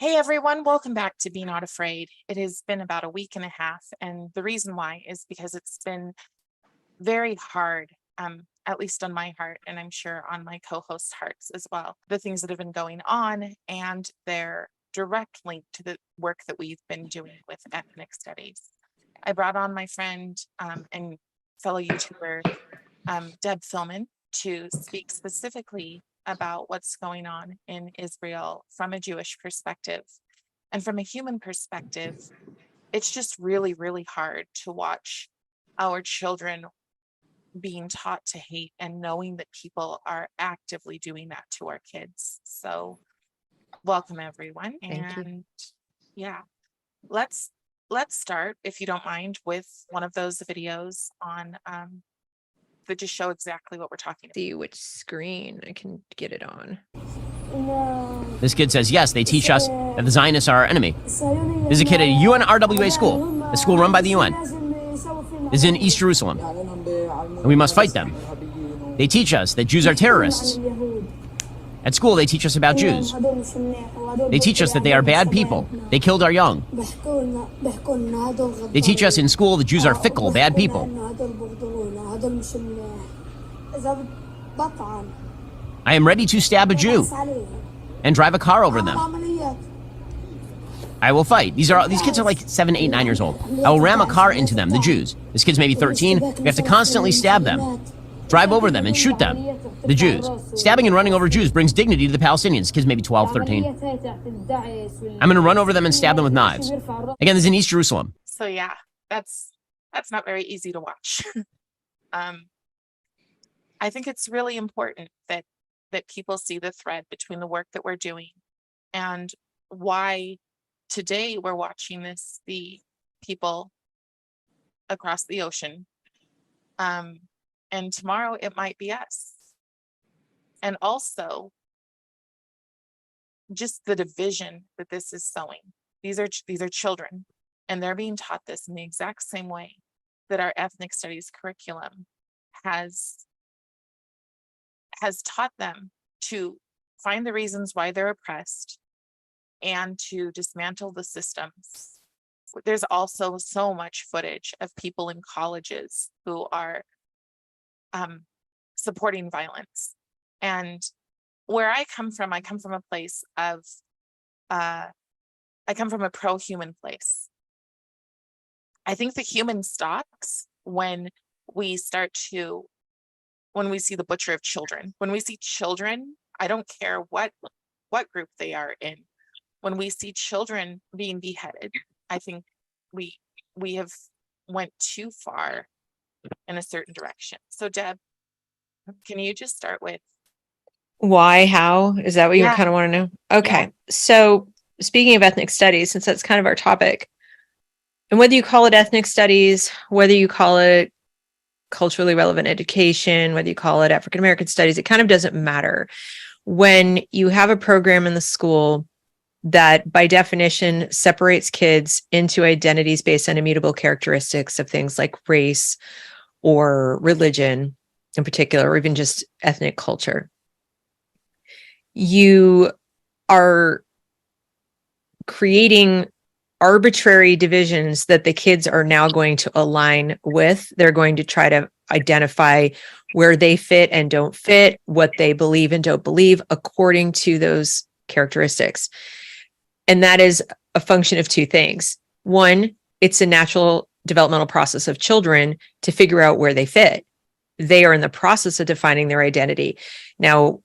Hey everyone, welcome back to Be Not Afraid. It has been about a week and a half, and the reason why is because it's been very hard, at least on my heart, and I'm sure on my co-host hearts as well. The things that have been going on, and their direct link to the work that we've been doing with ethnic studies. I brought on my friend and fellow YouTuber, Deb Philman, to speak specifically about what's going on in Israel from a Jewish perspective. And from a human perspective, it's just really, really hard to watch our children being taught to hate and knowing that people are actively doing that to our kids. So welcome everyone. Thank you. And yeah, let's start, if you don't mind, with one of those videos on that just show exactly what we're talking about. See which screen I can get it on. This kid says, yes, they teach us that the Zionists are our enemy. This is a kid at a UNRWA school, a school run by the UN. This is in East Jerusalem, and we must fight them. They teach us that Jews are terrorists. At school, they teach us about Jews. They teach us that they are bad people. They killed our young. They teach us in school that Jews are fickle, bad people. I am ready to stab a Jew and drive a car over them. I will fight. These kids are like 7, 8, 9 years old. I will ram a car into them, the Jews. This kid's maybe 13. We have to constantly stab them, drive over them, and shoot them, the Jews. Stabbing and running over Jews brings dignity to the Palestinians. Kids maybe 12, 13. I'm going to run over them and stab them with knives. Again, this is in East Jerusalem. So yeah, that's not very easy to watch. I think it's really important that people see the thread between the work that we're doing and why today we're watching this, the people across the ocean. And tomorrow it might be us. And also just the division that this is sowing. These are children, and they're being taught this in the exact same way that our ethnic studies curriculum has taught them to find the reasons why they're oppressed and to dismantle the systems. There's also so much footage of people in colleges who are supporting violence. And where I come from a place of, I come from a pro-human place. I think the human stops when we see the butcher of children. When we see children, I don't care what group they are in. When we see children being beheaded, I think we have went too far in a certain direction. So Deb, can you just start with Why, how? Is that what you kind of want to know? Okay. Yeah. So speaking of ethnic studies, since that's kind of our topic, and whether you call it ethnic studies, whether you call it culturally relevant education, whether you call it African American studies, it kind of doesn't matter. When you have a program in the school that by definition separates kids into identities based on immutable characteristics of things like race or religion in particular, or even just ethnic culture, you are creating arbitrary divisions that the kids are now going to align with. They're going to try to identify where they fit and don't fit, what they believe and don't believe according to those characteristics. And that is a function of two things. One, it's a natural developmental process of children to figure out where they fit. They are in the process of defining their identity. Now,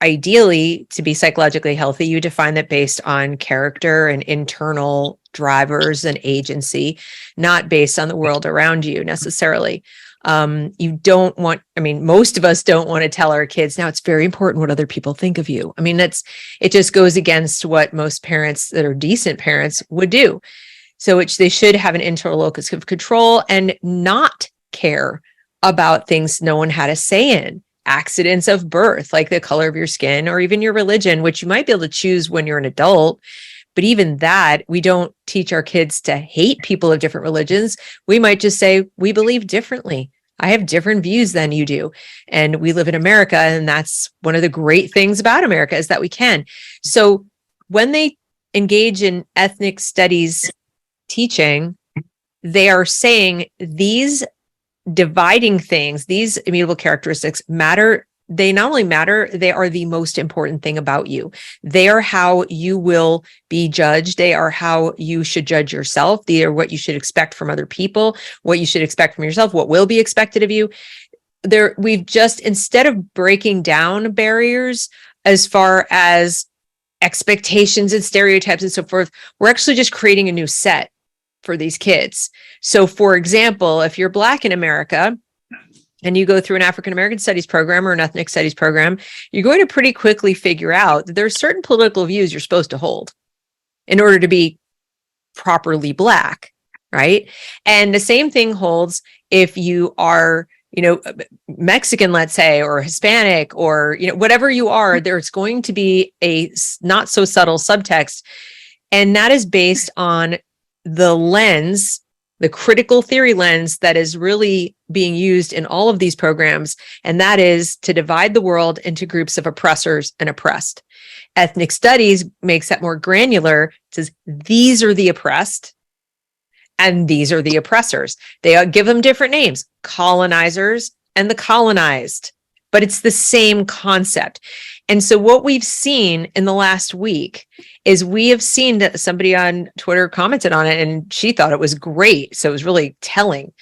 ideally, to be psychologically healthy, you define that based on character and internal drivers and agency, not based on the world around you necessarily. You don't want, most of us don't want to tell our kids, now it's very important what other people think of you. It just goes against what most parents that are decent parents would do. So they should have an internal locus of control and not care about things no one had a say in. Accidents of birth, like the color of your skin or even your religion, which you might be able to choose when you're an adult. But even that, we don't teach our kids to hate people of different religions. We might just say, we believe differently. I have different views than you do. And we live in America. And that's one of the great things about America is that we can. So when they engage in ethnic studies teaching, they are saying these dividing things, these immutable characteristics matter. They not only matter, they are the most important thing about you. They are how you will be judged. They are how you should judge yourself. They are what you should expect from other people, what you should expect from yourself, what will be expected of you. We've just, instead of breaking down barriers as far as expectations and stereotypes and so forth, we're actually just creating a new set for these kids. So for example, if you're Black in America, and you go through an African American studies program or an ethnic studies program, you're going to pretty quickly figure out that there's certain political views you're supposed to hold in order to be properly Black, right? And the same thing holds if you are, Mexican, let's say, or Hispanic, or, whatever you are, there's going to be a not so subtle subtext. And that is based on the lens, the critical theory lens that is really being used in all of these programs, and that is to divide the world into groups of oppressors and oppressed. Ethnic studies makes that more granular. It says these are the oppressed and these are the oppressors. They give them different names, colonizers and the colonized, but it's the same concept. And so what we've seen in the last week is we have seen that somebody on Twitter commented on it and she thought it was great. So it was really telling.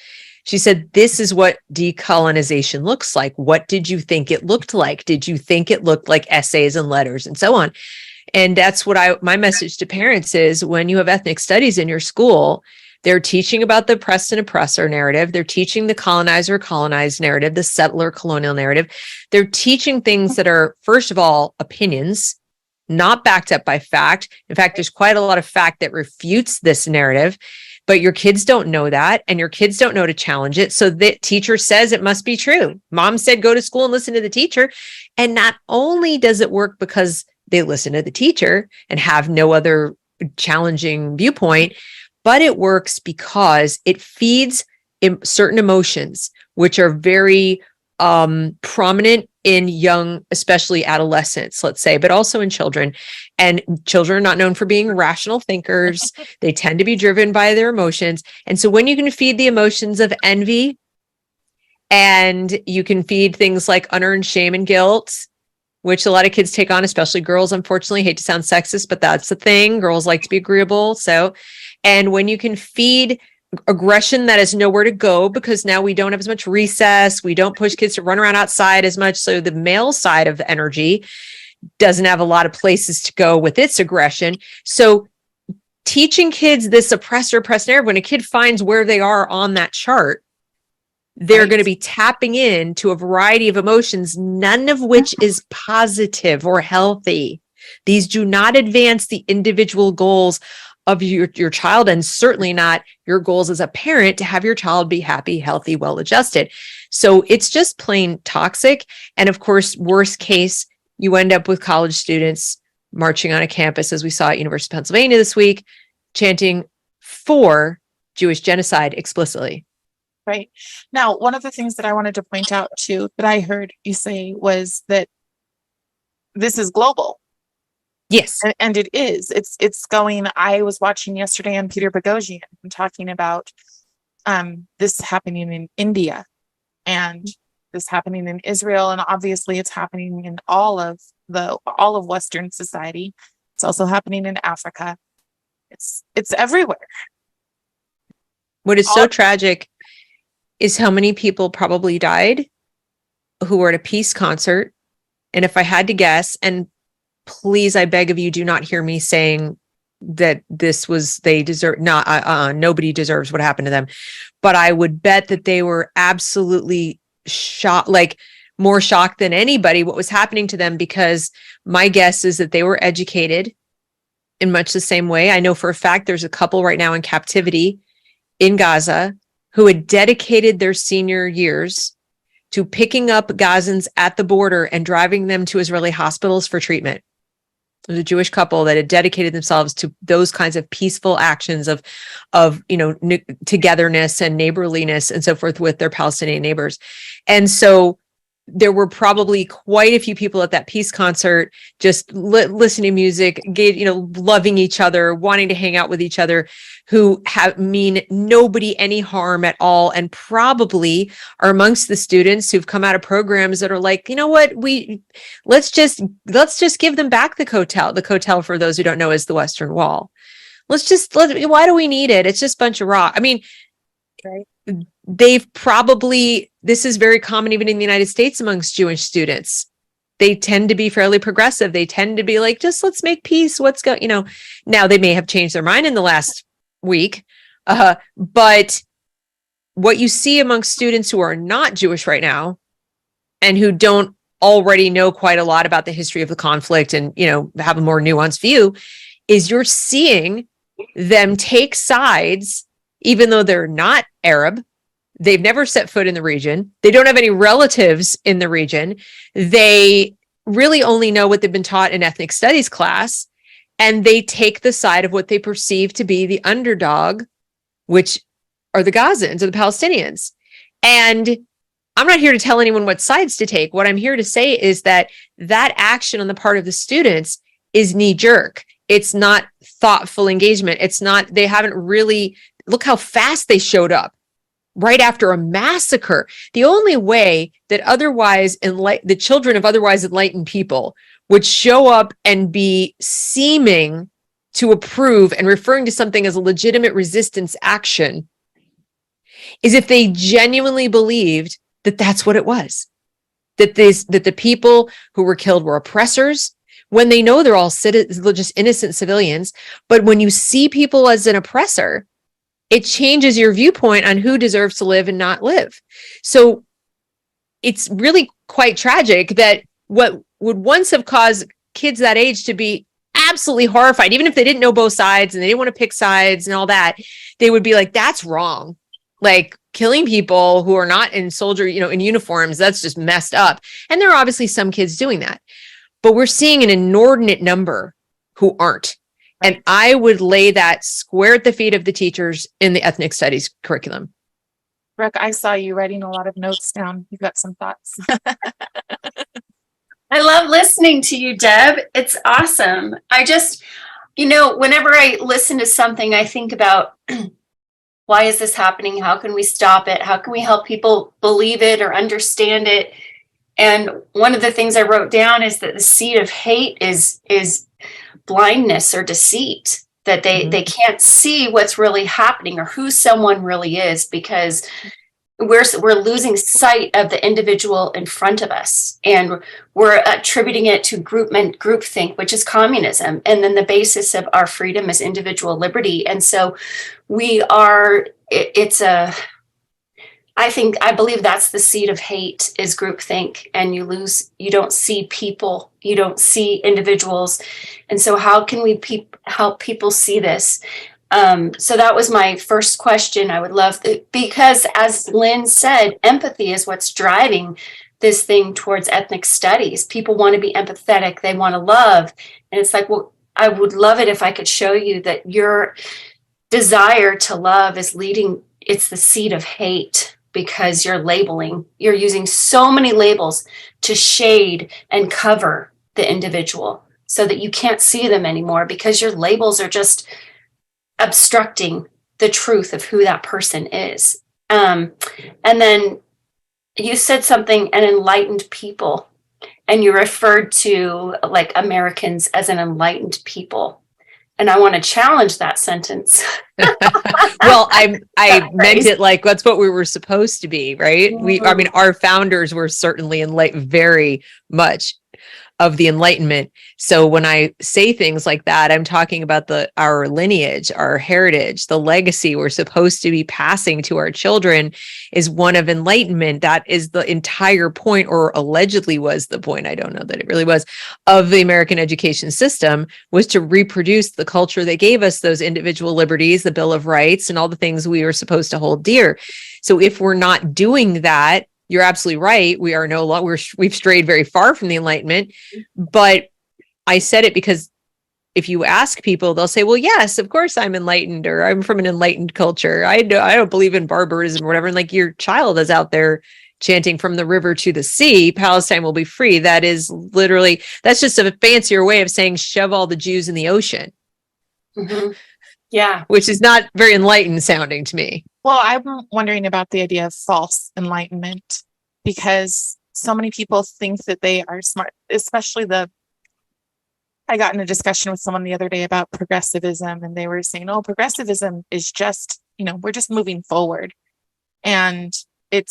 She said, this is what decolonization looks like. What did you think it looked like? Did you think it looked like essays and letters and so on? And that's what my message to parents is, when you have ethnic studies in your school, they're teaching about the oppressed and oppressor narrative. They're teaching the colonizer colonized narrative, the settler colonial narrative. They're teaching things that are, first of all, opinions, not backed up by fact. In fact, there's quite a lot of fact that refutes this narrative, but your kids don't know that, and your kids don't know to challenge it. So the teacher says it must be true. Mom said, go to school and listen to the teacher. And not only does it work because they listen to the teacher and have no other challenging viewpoint, but it works because it feeds certain emotions, which are very prominent in young, especially adolescents, let's say, but also in children. And children are not known for being rational thinkers. They tend to be driven by their emotions. And so when you can feed the emotions of envy, and you can feed things like unearned shame and guilt, which a lot of kids take on, especially girls, unfortunately. Hate to sound sexist, but that's the thing. Girls like to be agreeable. So, and when you can feed aggression that has nowhere to go, because now we don't have as much recess, we don't push kids to run around outside as much. So the male side of the energy doesn't have a lot of places to go with its aggression. So teaching kids this oppressor oppressed narrative, when a kid finds where they are on that chart, they're going to be tapping into a variety of emotions, none of which is positive or healthy. These do not advance the individual goals of your child, and certainly not your goals as a parent to have your child be happy, healthy, well-adjusted. So it's just plain toxic. And of course, worst case, you end up with college students marching on a campus, as we saw at University of Pennsylvania this week, chanting for Jewish genocide explicitly. Right. Now, one of the things that I wanted to point out too, that I heard you say, was that this is global. Yes. And it is. It's going. I was watching yesterday on Peter Boghossian talking about this happening in India and this happening in Israel, and obviously it's happening in all of Western society. It's also happening in Africa. It's everywhere. What is so tragic is how many people probably died who were at a peace concert. And if I had to guess, and please, I beg of you, do not hear me saying that they deserve, nobody deserves what happened to them. But I would bet that they were absolutely shocked, like more shocked than anybody what was happening to them, because my guess is that they were educated in much the same way. I know for a fact there's a couple right now in captivity in Gaza who had dedicated their senior years to picking up Gazans at the border and driving them to Israeli hospitals for treatment. There's a Jewish couple that had dedicated themselves to those kinds of peaceful actions of togetherness and neighborliness and so forth with their Palestinian neighbors. And so there were probably quite a few people at that peace concert, just listening to music, loving each other, wanting to hang out with each other, who mean nobody any harm at all, and probably are amongst the students who've come out of programs that are like, you know what, let's just give them back the Kotel. The Kotel, for those who don't know, is the Western Wall. Why do we need it? It's just a bunch of rock. I mean, Right. This is very common even in the United States amongst Jewish students. They tend to be fairly progressive. They tend to be like, just let's make peace. Now they may have changed their mind in the last week. But what you see amongst students who are not Jewish right now and who don't already know quite a lot about the history of the conflict and, have a more nuanced view, is you're seeing them take sides, even though they're not Arab. They've never set foot in the region. They don't have any relatives in the region. They really only know what they've been taught in ethnic studies class. And they take the side of what they perceive to be the underdog, which are the Gazans or the Palestinians. And I'm not here to tell anyone what sides to take. What I'm here to say is that action on the part of the students is knee-jerk. It's not thoughtful engagement. They haven't really, look how fast they showed up right after a massacre. The only way that the children of otherwise enlightened people would show up and be seeming to approve and referring to something as a legitimate resistance action is if they genuinely believed that that's what it was, that the people who were killed were oppressors, when they know they're all just innocent civilians. But when you see people as an oppressor, it changes your viewpoint on who deserves to live and not live. So it's really quite tragic that what would once have caused kids that age to be absolutely horrified, even if they didn't know both sides and they didn't want to pick sides and all that, they would be like, that's wrong. Like killing people who are not in in uniforms, that's just messed up. And there are obviously some kids doing that, but we're seeing an inordinate number who aren't. And I would lay that square at the feet of the teachers in the ethnic studies curriculum. Brooke, I saw you writing a lot of notes down. You've got some thoughts. I love listening to you, Deb. It's awesome. I just, whenever I listen to something, I think about why is this happening? How can we stop it? How can we help people believe it or understand it? And one of the things I wrote down is that the seed of hate is blindness or deceit, that they can't see what's really happening or who someone really is, because we're losing sight of the individual in front of us, and we're attributing it to groupthink, which is communism, and then the basis of our freedom is individual liberty. And so I believe that's the seed of hate, is groupthink, and you don't see people, you don't see individuals. And so how can we help people see this? So that was my first question. I would love, because as Lynn said, empathy is what's driving this thing towards ethnic studies. People want to be empathetic. They want to love. And it's like, well, I would love it if I could show you that your desire to love is it's the seed of hate, because you're using so many labels to shade and cover the individual so that you can't see them anymore, because your labels are just obstructing the truth of who that person is. And then you said something, an enlightened people, and you referred to like Americans as an enlightened people. And I want to challenge that sentence. Well, I meant it like that's what we were supposed to be, right? Our founders were certainly enlightened, very much of the Enlightenment. So when I say things like that, I'm talking about our lineage, our heritage, the legacy we're supposed to be passing to our children is one of enlightenment. That is the entire point, or allegedly was the point, I don't know that it really was, of the American education system, was to reproduce the culture that gave us those individual liberties, the Bill of Rights, and all the things we were supposed to hold dear. So if we're not doing that, you're absolutely right. We are no longer, we've strayed very far from the Enlightenment. But I said it because if you ask people, they'll say, well, yes, of course I'm enlightened, or I'm from an enlightened culture. I don't believe in barbarism or whatever. And like, your child is out there chanting from the river to the sea, Palestine will be free. That is literally, that's just a fancier way of saying shove all the Jews in the ocean. Mm-hmm. Yeah. Which is not very enlightened sounding to me. Well, I'm wondering about the idea of false enlightenment, because so many people think that they are smart, especially I got in a discussion with someone the other day about progressivism, and they were saying, oh, progressivism is just, we're just moving forward. And it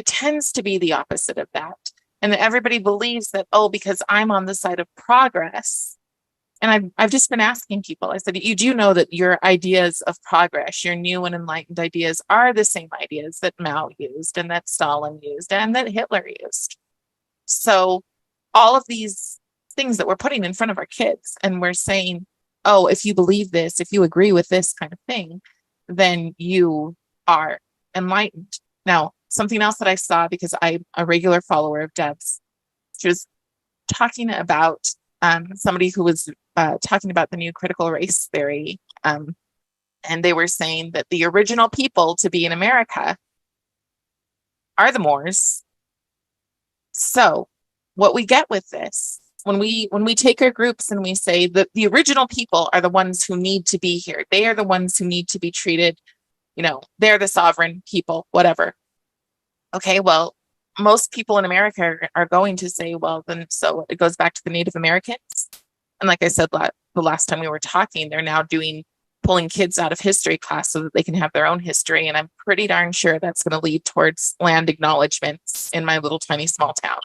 tends to be the opposite of that. And that everybody believes that, oh, because I'm on the side of progress. And I've just been asking people, I said, you do know that your ideas of progress, your new and enlightened ideas, are the same ideas that Mao used and that Stalin used and that Hitler used. So all of these things that we're putting in front of our kids, and we're saying, oh, if you believe this, if you agree with this kind of thing, then you are enlightened. Now, something else that I saw, because I'm a regular follower of Deb's, she was talking about somebody who was talking about the new critical race theory. And they were saying that the original people to be in America are the Moors. So what we get with this, when we take our groups and we say that the original people are the ones who need to be here, they are the ones who need to be treated, they're the sovereign people, whatever. Okay, well, most people in America are going to say, well, then, so it goes back to the Native Americans. And like I said, the last time we were talking, they're now pulling kids out of history class so that they can have their own history. And I'm pretty darn sure that's going to lead towards land acknowledgements in my little tiny small town.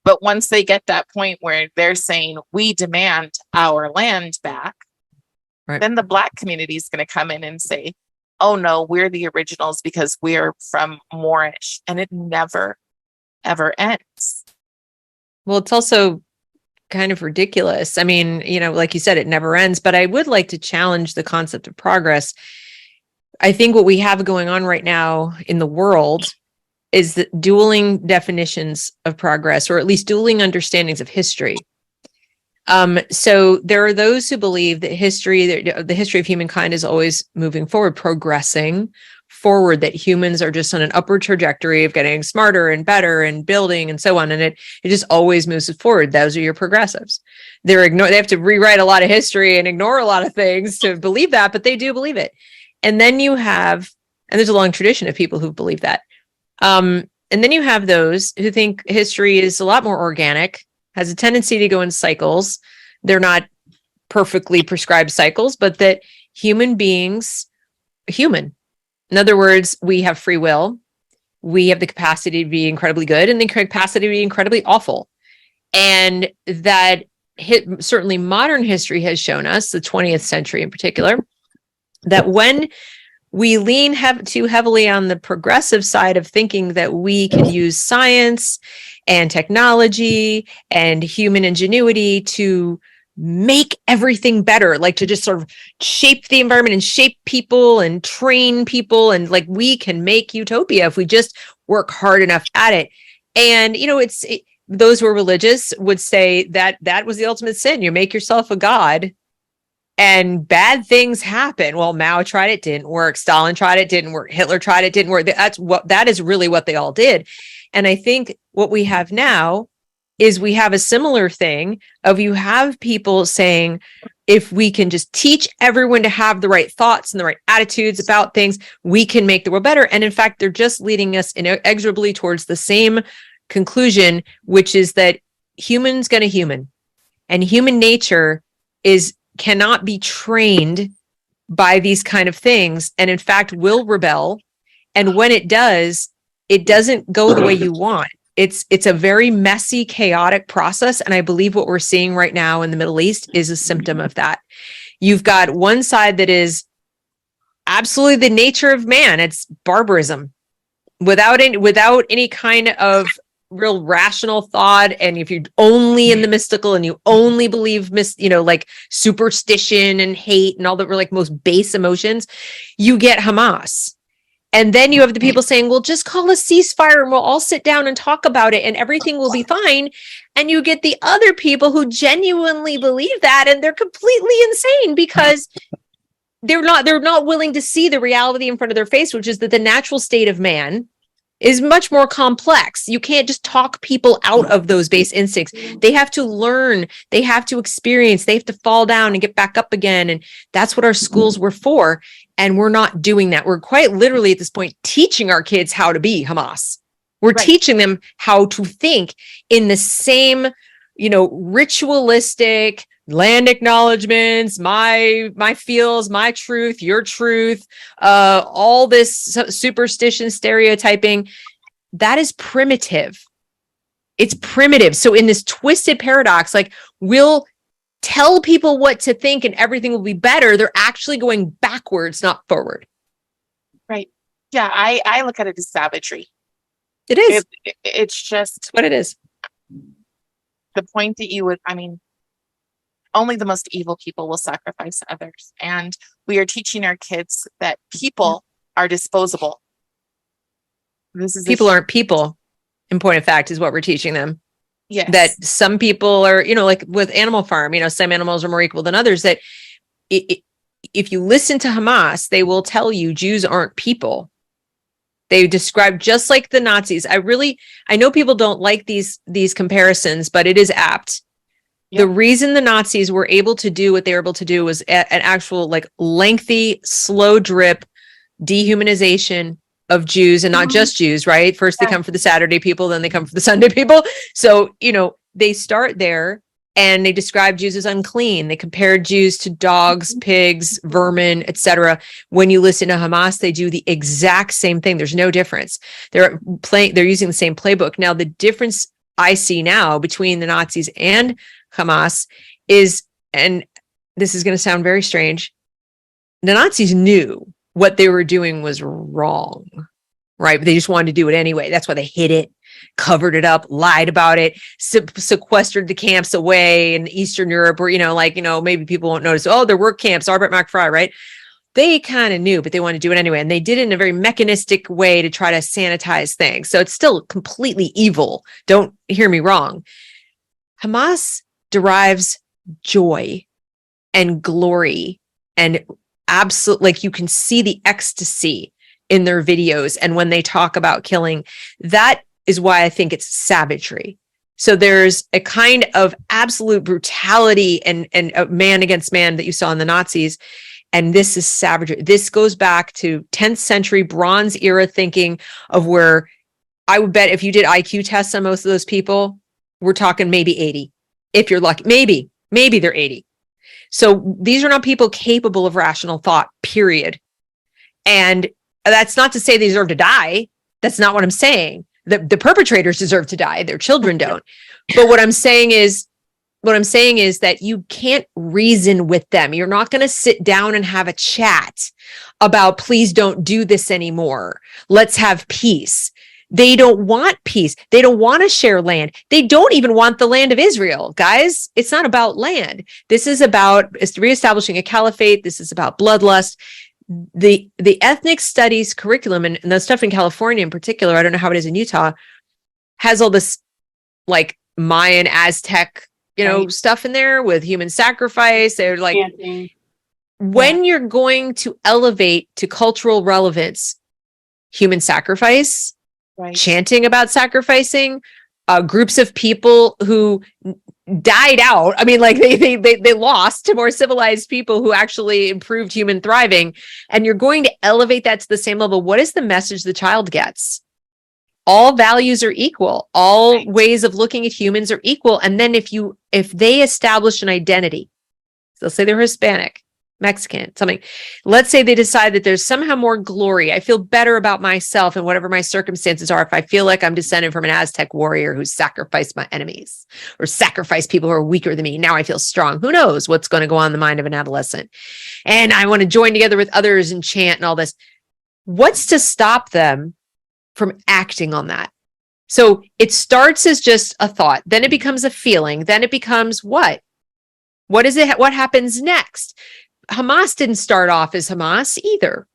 But once they get that point where they're saying, we demand our land back, right, then the Black community is going to come in and say, oh no, we're the originals because we're from Moorish. And it never, ever ends. Well, it's also kind of ridiculous. I mean, like you said, it never ends, but I would like to challenge the concept of progress. I think what we have going on right now in the world is that dueling definitions of progress, or at least dueling understandings of history. So there are those who believe that the history of humankind is always moving forward, progressing forward, that humans are just on an upward trajectory of getting smarter and better and building and so on. And it just always moves forward. Those are your progressives. They have to rewrite a lot of history and ignore a lot of things to believe that, but they do believe it. And then and there's a long tradition of people who believe that. And then you have those who think history is a lot more organic, has a tendency to go in cycles. They're not perfectly prescribed cycles, but that human beings are human. In other words, we have free will. We have the capacity to be incredibly good and the capacity to be incredibly awful. And that certainly modern history has shown us, the 20th century in particular, that when we lean too heavily on the progressive side of thinking that we can use science and technology and human ingenuity to make everything better, like to just sort of shape the environment and shape people and train people. And like, we can make utopia if we just work hard enough at it. And, those who are religious would say that that was the ultimate sin. You make yourself a god and bad things happen. Well, Mao tried it, didn't work. Stalin tried it, didn't work. Hitler tried it, didn't work. That is really what they all did. And I think what we have now is we have a similar thing of, you have people saying, if we can just teach everyone to have the right thoughts and the right attitudes about things, we can make the world better. And in fact, they're just leading us inexorably towards the same conclusion, which is that humans gonna human, and human nature cannot be trained by these kind of things, and in fact will rebel. And when it does, it doesn't go the way you want. It's a very messy, chaotic process. And I believe what we're seeing right now in the Middle East is a symptom of that. You've got one side that is absolutely the nature of man. It's barbarism without any kind of real rational thought. And if you're only in the mystical and you only believe like superstition and hate and all the like most base emotions, you get Hamas. And then you have the people saying, well, just call a ceasefire and we'll all sit down and talk about it and everything will be fine. And you get the other people who genuinely believe that, and they're completely insane because they're not willing to see the reality in front of their face, which is that the natural state of man is much more complex. You can't just talk people out of those base instincts. They have to learn, they have to experience, they have to fall down and get back up again. And that's what our schools were for. And we're not doing that. We're quite literally at this point teaching our kids how to be Hamas. We're Right. teaching them how to think in the same, ritualistic land acknowledgements, my feels, my truth, your truth, all this superstition, stereotyping. That is primitive. It's primitive. So in this twisted paradox, like, we'll tell people what to think and everything will be better. They're actually going backwards, not forward. Right. Yeah. I look at it as savagery. It is. It's just What it is. the point that only the most evil people will sacrifice others. And we are teaching our kids that people are disposable. This is People aren't people, in point of fact, is what we're teaching them. yes. That some people are, like with Animal Farm, some animals are more equal than others. That if you listen to Hamas, they will tell you Jews aren't people. They describe just like the Nazis. I know people don't like these comparisons, but it is apt. Yep. The reason the Nazis were able to do what they were able to do was an actual lengthy, slow drip dehumanization of Jews, and not just Jews, right? First they come for the Saturday people, then they come for the Sunday people. So, they start there and they describe Jews as unclean. They compare Jews to dogs, pigs, vermin, etc. When you listen to Hamas, they do the exact same thing. There's no difference. They're using the same playbook. Now, the difference I see now between the Nazis and Hamas is, and this is going to sound very strange, the Nazis knew what they were doing was wrong, right? But they just wanted to do it anyway. That's why they hid it, covered it up, lied about it, sequestered the camps away in Eastern Europe, where, maybe people won't notice. Oh, there were camps, Arbeit Macht Frei, right? They kind of knew, but they wanted to do it anyway. And they did it in a very mechanistic way to try to sanitize things. So it's still completely evil. Don't hear me wrong. Hamas derives joy and glory and absolute, you can see the ecstasy in their videos. And when they talk about killing, that is why I think it's savagery. So there's a kind of absolute brutality and man against man that you saw in the Nazis. And this is savagery. This goes back to 10th century Bronze era thinking of where I would bet if you did IQ tests on most of those people, we're talking maybe 80. If you're lucky, maybe they're 80. So these are not people capable of rational thought, period. And that's not to say they deserve to die. That's not what I'm saying. The perpetrators deserve to die. Their children don't. But what I'm saying is that you can't reason with them. You're not going to sit down and have a chat about, please don't do this anymore. Let's have peace. They don't want peace. They don't want to share land. They don't even want the land of Israel, guys. It's not about land. This is about reestablishing a caliphate. This is about bloodlust. The ethnic studies curriculum and the stuff in California in particular, I don't know how it is in Utah, has all this Mayan, Aztec, stuff in there with human sacrifice. They're when you're going to elevate to cultural relevance, human sacrifice, right, chanting about sacrificing, groups of people who died out. I mean, they lost to more civilized people who actually improved human thriving. And you're going to elevate that to the same level. What is the message the child gets? All values are equal. All right, ways of looking at humans are equal. And then if they establish an identity, they'll say they're Hispanic, Mexican, something. Let's say they decide that there's somehow more glory. I feel better about myself and whatever my circumstances are if I feel like I'm descended from an Aztec warrior who sacrificed my enemies or sacrificed people who are weaker than me. Now I feel strong. Who knows what's going to go on in the mind of an adolescent? And I want to join together with others and chant and all this. What's to stop them from acting on that? So it starts as just a thought. Then it becomes a feeling. Then it becomes what? What is it? What happens next? Hamas didn't start off as Hamas either.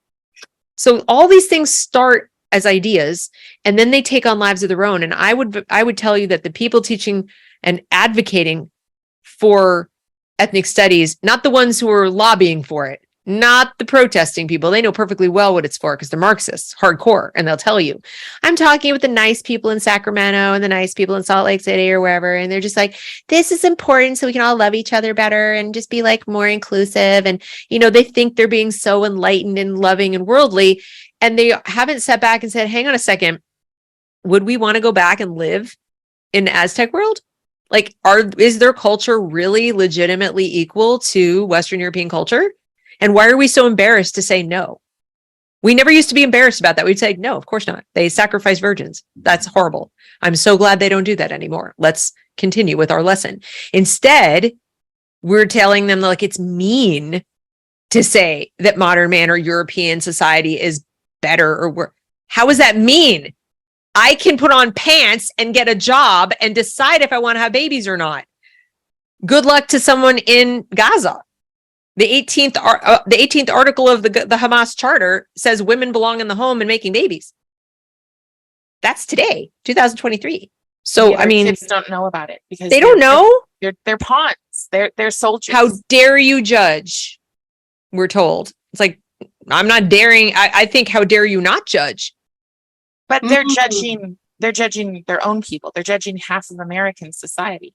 So all these things start as ideas and then they take on lives of their own. And I would tell you that the people teaching and advocating for ethnic studies, not the ones who are lobbying for it, not the protesting people. They know perfectly well what it's for because they're Marxists, hardcore, and they'll tell you. I'm talking with the nice people in Sacramento and the nice people in Salt Lake City or wherever, and they're just like, this is important so we can all love each other better and just be like more inclusive. And, they think they're being so enlightened and loving and worldly, and they haven't sat back and said, hang on a second, would we want to go back and live in the Aztec world? Like, is their culture really legitimately equal to Western European culture? And why are we so embarrassed to say no? We never used to be embarrassed about that. We'd say, no, of course not. They sacrifice virgins. That's horrible. I'm so glad they don't do that anymore. Let's continue with our lesson. Instead, we're telling them like it's mean to say that modern man or European society is better or worse. How is that mean? I can put on pants and get a job and decide if I want to have babies or not. Good luck to someone in Gaza. The 18th article of the Hamas charter says women belong in the home and making babies. That's today, 2023. So, I mean, kids don't know about it because they don't know. They're pawns. They're soldiers. How dare you judge? We're told. It's like, I'm not daring. I think, how dare you not judge? But they're judging their own people. They're judging half of American society.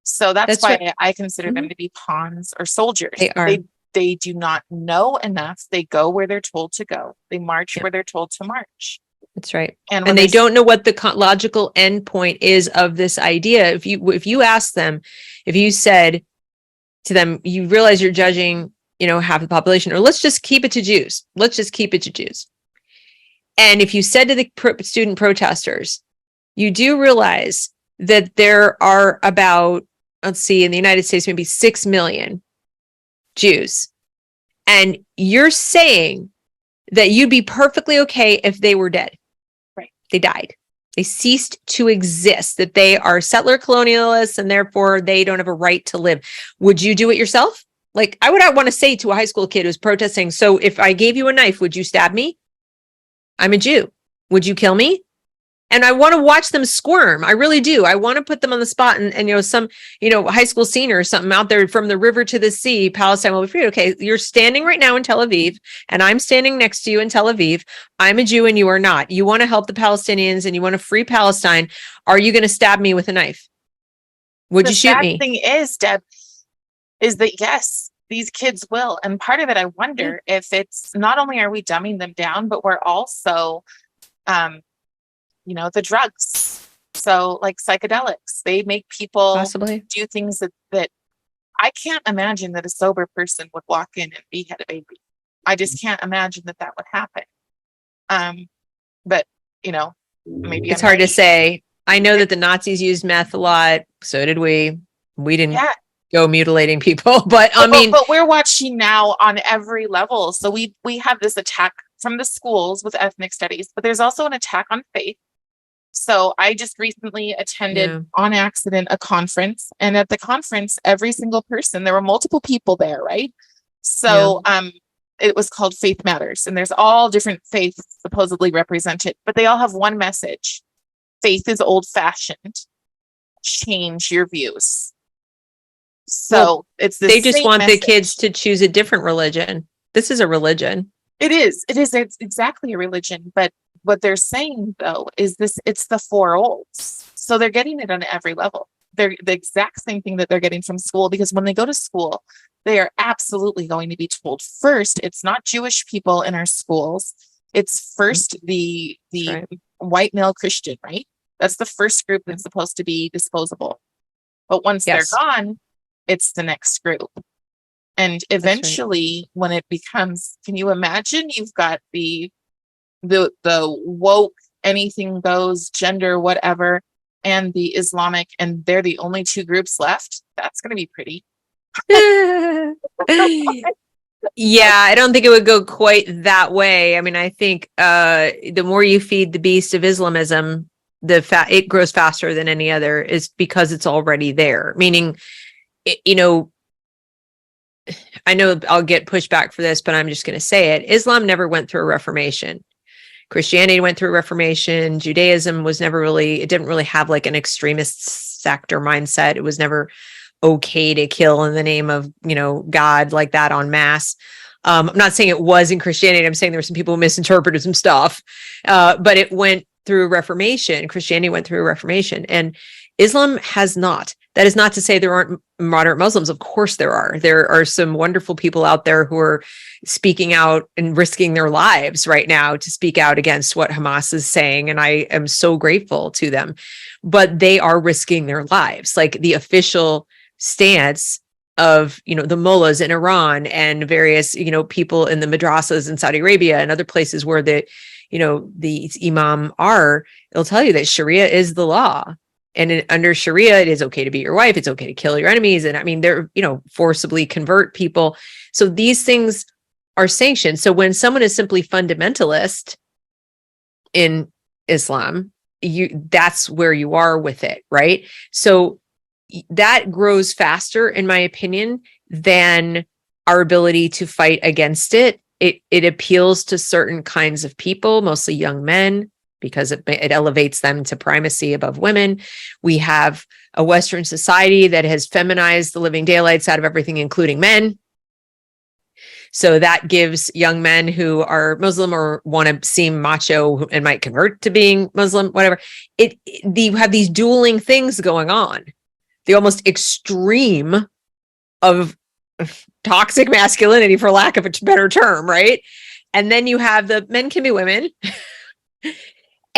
So that's why right. I consider them to be pawns or soldiers. They are. They do not know enough. They go where they're told to go. They march where they're told to march. That's right. And they don't know what the logical end point is of this idea. If you ask them, if you said to them, you realize you're judging, half the population, or let's just keep it to Jews. Let's just keep it to Jews. And if you said to the student protesters, you do realize that there are about, let's see, in the United States, maybe 6 million Jews. And you're saying that you'd be perfectly okay if they were dead. Right. They died. They ceased to exist, that they are settler colonialists and therefore they don't have a right to live. Would you do it yourself? Like, I would not want to say to a high school kid who's protesting, so if I gave you a knife, would you stab me? I'm a Jew. Would you kill me? And I want to watch them squirm. I really do. I want to put them on the spot and some, high school senior or something out there from the river to the sea, Palestine will be free. Okay, you're standing right now in Tel Aviv and I'm standing next to you in Tel Aviv. I'm a Jew and you are not. You want to help the Palestinians and you want to free Palestine. Are you going to stab me with a knife? Would you shoot me? The thing is, Deb, is that yes, these kids will. And part of it, I wonder if it's not only are we dumbing them down, but we're also, the drugs. So like psychedelics, they make people possibly do things that I can't imagine that a sober person would walk in and behead a baby. I just can't imagine that would happen. But maybe it's hard to say. I know that the Nazis used meth a lot. So did we. We didn't go mutilating people, but but we're watching now on every level. So we have this attack from the schools with ethnic studies, but there's also an attack on faith. So I just recently attended on accident a conference, and at the conference, every single person, there were multiple people there, right? So it was called Faith Matters, and there's all different faiths supposedly represented, but they all have one message. Faith is old-fashioned. Change your views. So it's the they just want message. The kids to choose a different religion. This is a religion. It is. It's exactly a religion, but what they're saying, though, is it's the four olds. So they're getting it on every level. They're the exact same thing that they're getting from school, because when they go to school, they are absolutely going to be told first, it's not Jewish people in our schools. It's first the white male Christian, right? That's the first group that's supposed to be disposable. But once they're gone, it's the next group. And eventually when it becomes, can you imagine you've got the woke, anything goes, gender, whatever, and the Islamic, and they're the only two groups left. That's going to be pretty. Yeah, I don't think it would go quite that way. I mean, I think the more you feed the beast of Islamism, it grows faster than any other, is because it's already there. Meaning, I know I'll get pushback for this, but I'm just going to say it. Islam never went through a reformation. Christianity went through a reformation. Judaism was never really, it didn't really have like an extremist sect or mindset. It was never okay to kill in the name of, God like that en masse. I'm not saying it was in Christianity. I'm saying there were some people who misinterpreted some stuff, but it went through Reformation. Christianity went through Reformation, and Islam has not. That is not to say there aren't moderate Muslims. Of course there are. There are some wonderful people out there who are speaking out and risking their lives right now to speak out against what Hamas is saying. And I am so grateful to them, but they are risking their lives. Like the official stance of, the mullahs in Iran and various, people in the madrasas in Saudi Arabia and other places where the imam are, they'll tell you that Sharia is the law. And under Sharia, it is okay to beat your wife. It's okay to kill your enemies. And I mean, they're, forcibly convert people. So these things are sanctioned. So when someone is simply fundamentalist in Islam, that's where you are with it, right? So that grows faster, in my opinion, than our ability to fight against it. It appeals to certain kinds of people, mostly young men, because it elevates them to primacy above women. We have a Western society that has feminized the living daylights out of everything, including men. So that gives young men who are Muslim or want to seem macho and might convert to being Muslim, whatever. You have these dueling things going on. The almost extreme of toxic masculinity, for lack of a better term, right? And then you have the men can be women.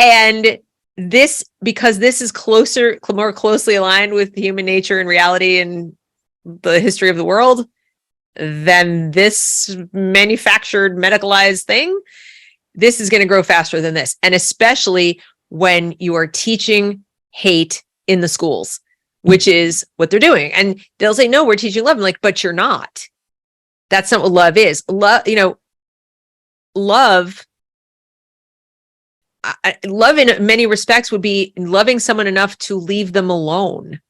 And this, because this is more closely aligned with human nature and reality and the history of the world than this manufactured, medicalized thing, this is going to grow faster than this. And especially when you are teaching hate in the schools, which is what they're doing. And they'll say, no, we're teaching love. I'm like, but you're not. That's not what love is. Love in many respects would be loving someone enough to leave them alone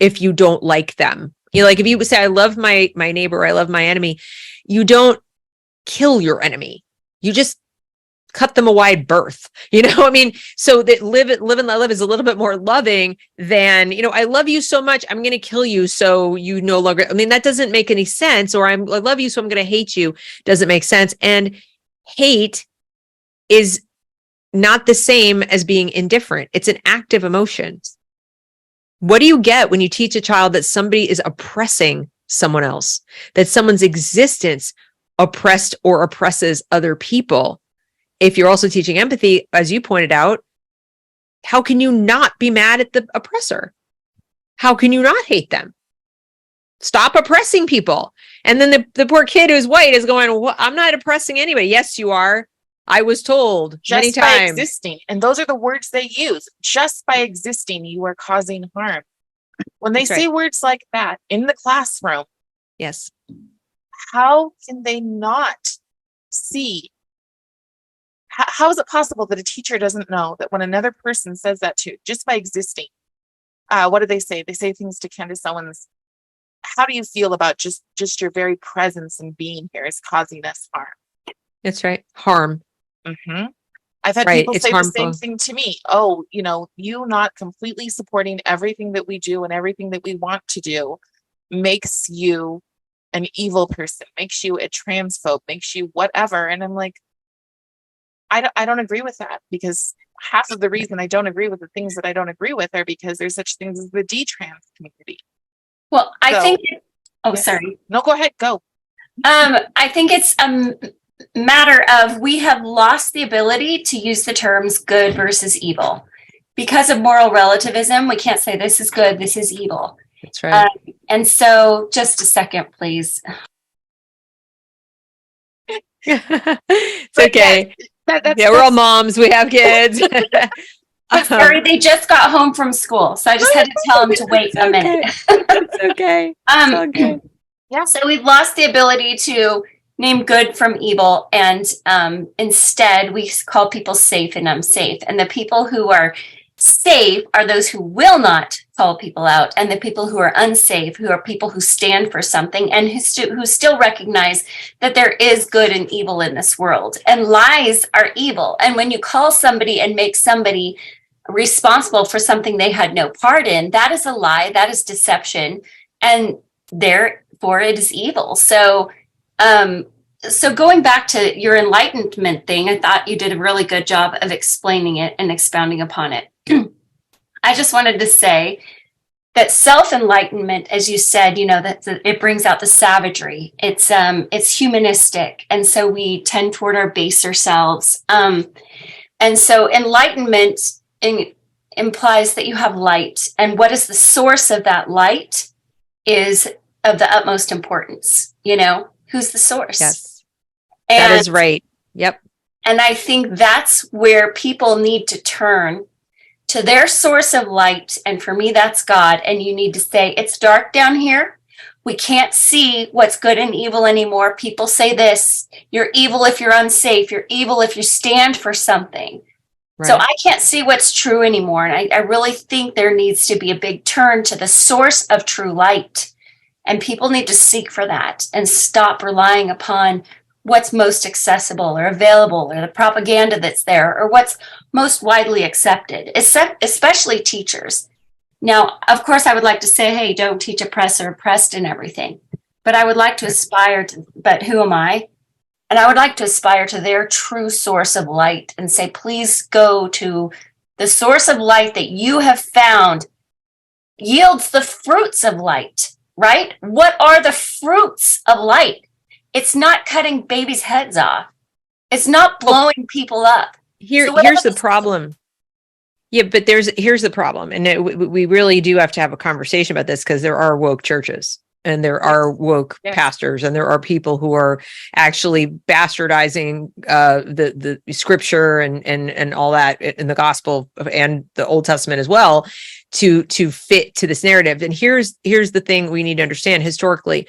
if you don't like them. Like if you would say, I love my neighbor, I love my enemy, you don't kill your enemy. You just cut them a wide berth. I mean, so that live and let live is a little bit more loving than, I love you so much, I'm going to kill you. So you no longer, I mean, that doesn't make any sense. Or I love you, so I'm going to hate you. Doesn't make sense. And hate is not the same as being indifferent. It's an active emotion. What do you get when you teach a child that somebody is oppressing someone else, that someone's existence oppressed or oppresses other people? If you're also teaching empathy, as you pointed out, how can you not be mad at the oppressor? How can you not hate them? Stop oppressing people. And then the poor kid who's white is going, well, I'm not oppressing anybody. Yes, you are. I was told many Just by times. existing. And those are the words they use. Just by existing, you are causing harm. When they say words like that in the classroom, yes, how can they not see? How is it possible that a teacher doesn't know that when another person says that to, just by existing, what do they say? They say things to Candace Owens. How do you feel about just your very presence and being here is causing us harm? that's right. Harm. Mm-hmm. I've had people say the same thing to me. Oh, you not completely supporting everything that we do and everything that we want to do makes you an evil person, makes you a transphobe, makes you whatever. And I'm like, I don't agree with that, because half of the reason I don't agree with the things that I don't agree with are because there's such things as the D-trans community. Well, I think. Oh, yes. Sorry. No, go ahead. Go. I think it's matter of we have lost the ability to use the terms good versus evil because of moral relativism. We can't say this is good, this is evil. That's right. And so just a second, please. It's okay. We're all moms, we have kids. I'm sorry, they just got home from school, so I just had to tell them to wait a minute. It's okay. It's all good. Yeah. So we've lost the ability to name good from evil, and instead we call people safe and unsafe. And the people who are safe are those who will not call people out, and the people who are unsafe, who are people who stand for something and who still recognize that there is good and evil in this world. And lies are evil. And when you call somebody and make somebody responsible for something they had no part in, that is a lie, that is deception, and therefore it is evil. So so going back to your enlightenment thing, I thought you did a really good job of explaining it and expounding upon it. I just wanted to say that self-enlightenment, as you said, that it brings out the savagery. It's humanistic, and so we tend toward our baser selves. And so enlightenment implies that you have light, and what is the source of that light is of the utmost importance. Who's the source? Yes, and, that is right. Yep. And I think that's where people need to turn to their source of light. And for me, that's God. And you need to say, it's dark down here. We can't see what's good and evil anymore. People say this, you're evil if you're unsafe. You're evil if you stand for something. Right. So I can't see what's true anymore. And I really think there needs to be a big turn to the source of true light. And people need to seek for that and stop relying upon what's most accessible or available or the propaganda that's there or what's most widely accepted, especially teachers. Now, of course, I would like to say, hey, don't teach oppressed or oppressed and everything. But I would like to aspire to, but who am I? And I would like to aspire to their true source of light and say, please go to the source of light that you have found yields the fruits of light, right? What are the fruits of light? It's not cutting babies' heads off. It's not blowing people up. Here's the problem. Yeah, but here's the problem. And we really do have to have a conversation about this because there are woke churches and there are woke pastors and there are people who are actually bastardizing the scripture and all that in the gospel and the Old Testament as well to fit to this narrative. And here's the thing we need to understand historically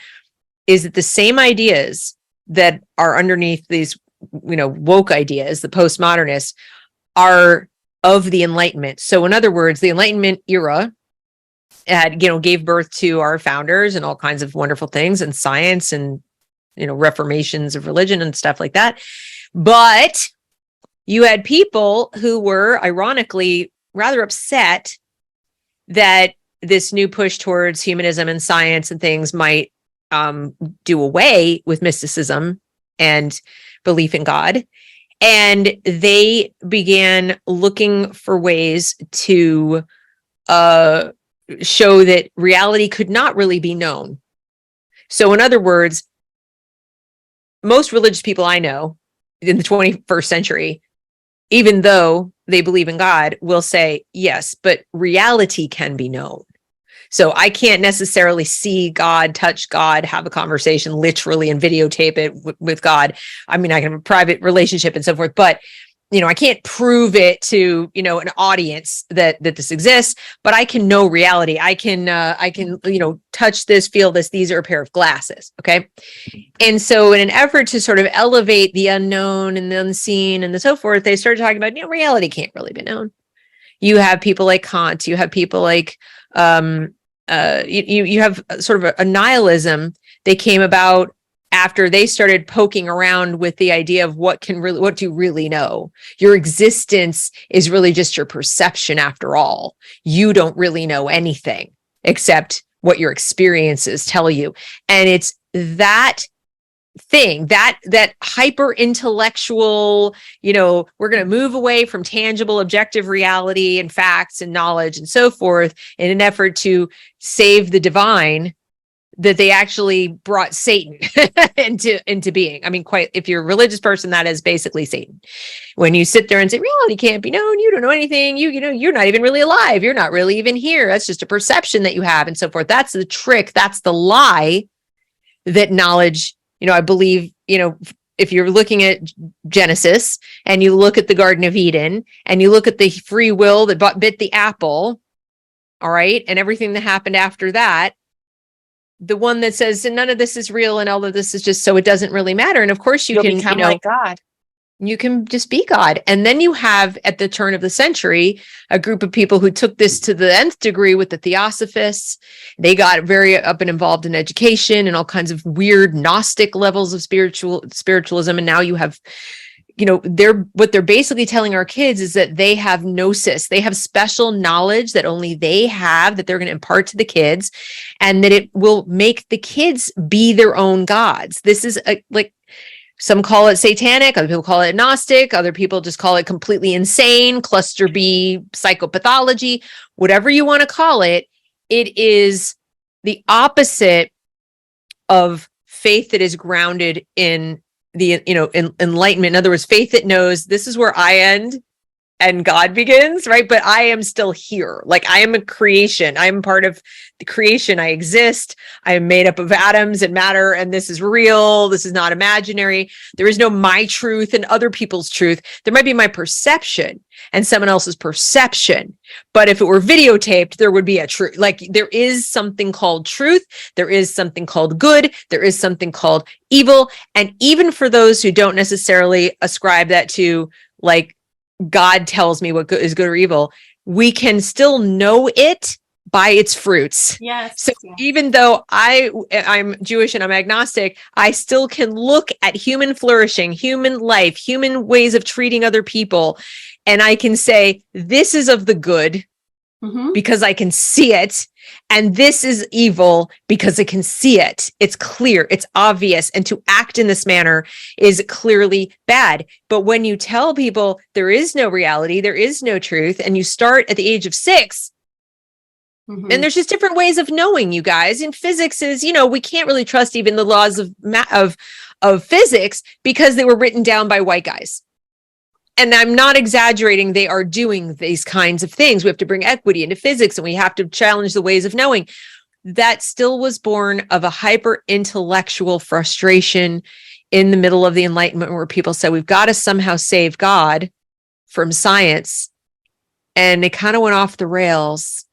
is that the same ideas that are underneath these, woke ideas, the postmodernists, are of the Enlightenment. So in other words, the Enlightenment era gave birth to our founders and all kinds of wonderful things and science and, reformations of religion and stuff like that. But you had people who were ironically rather upset that this new push towards humanism and science and things might do away with mysticism and belief in God. And they began looking for ways to show that reality could not really be known. So in other words, most religious people I know in the 21st century, even though they believe in God, will say, yes, but reality can be known. So I can't necessarily see God, touch God, have a conversation literally and videotape it with God. I mean, I can have a private relationship and so forth, but, I can't prove it to, an audience that this exists, but I can know reality. I can, touch this, feel this, these are a pair of glasses. Okay. And so in an effort to sort of elevate the unknown and the unseen and so forth, they started talking about, reality can't really be known. You have people like Kant, you have people like, you have sort of a nihilism. They came about after they started poking around with the idea of what do you really know? Your existence is really just your perception after all. You don't really know anything except what your experiences tell you. And it's that thing, that hyper intellectual, we're going to move away from tangible objective reality and facts and knowledge and so forth in an effort to save the divine, that they actually brought Satan into being. I mean, if you're a religious person, that is basically Satan. When you sit there and say reality can't be known, you don't know anything, you're not even really alive, you're not really even here, that's just a perception that you have and so forth. That's the trick, that's the lie that knowledge, I believe, if you're looking at Genesis and you look at the Garden of Eden and you look at the free will that bit the apple, all right, and everything that happened after that, the one that says none of this is real and all of this is just so it doesn't really matter. And of course you can become like God. You can just be God. And then you have at the turn of the century, a group of people who took this to the nth degree with the Theosophists. They got very up and involved in education and all kinds of weird Gnostic levels of spiritualism. And now you have, what they're basically telling our kids is that they have gnosis. They have special knowledge that only they have that they're going to impart to the kids, and that it will make the kids be their own gods. This is Some call it satanic, other people call it Gnostic, other people just call it completely insane, cluster B, psychopathology, whatever you want to call it. It is the opposite of faith that is grounded in the, in enlightenment. In other words, faith that knows this is where I end and God begins, right? But I am still here. Like, I am a creation. I am part of the creation. I exist. I am made up of atoms and matter, and this is real. This is not imaginary. There is no my truth and other people's truth. There might be my perception and someone else's perception. But if it were videotaped, there would be a truth. Like, there is something called truth. There is something called good. There is something called evil. And even for those who don't necessarily ascribe that to, like, God tells me what is good or evil, we can still know it by its fruits. Yes. So even though I'm Jewish and I'm agnostic, I still can look at human flourishing, human life, human ways of treating other people, and I can say, this is of the good because I can see it. And this is evil because I can see it. It's clear, it's obvious. And to act in this manner is clearly bad. But when you tell people there is no reality, there is no truth, and you start at the age of 6, and there's just different ways of knowing, you guys. And physics is, we can't really trust even the laws of physics because they were written down by white guys. And I'm not exaggerating. They are doing these kinds of things. We have to bring equity into physics, and we have to challenge the ways of knowing. That still was born of a hyper intellectual frustration in the middle of the Enlightenment, where people said, we've got to somehow save God from science. And it kind of went off the rails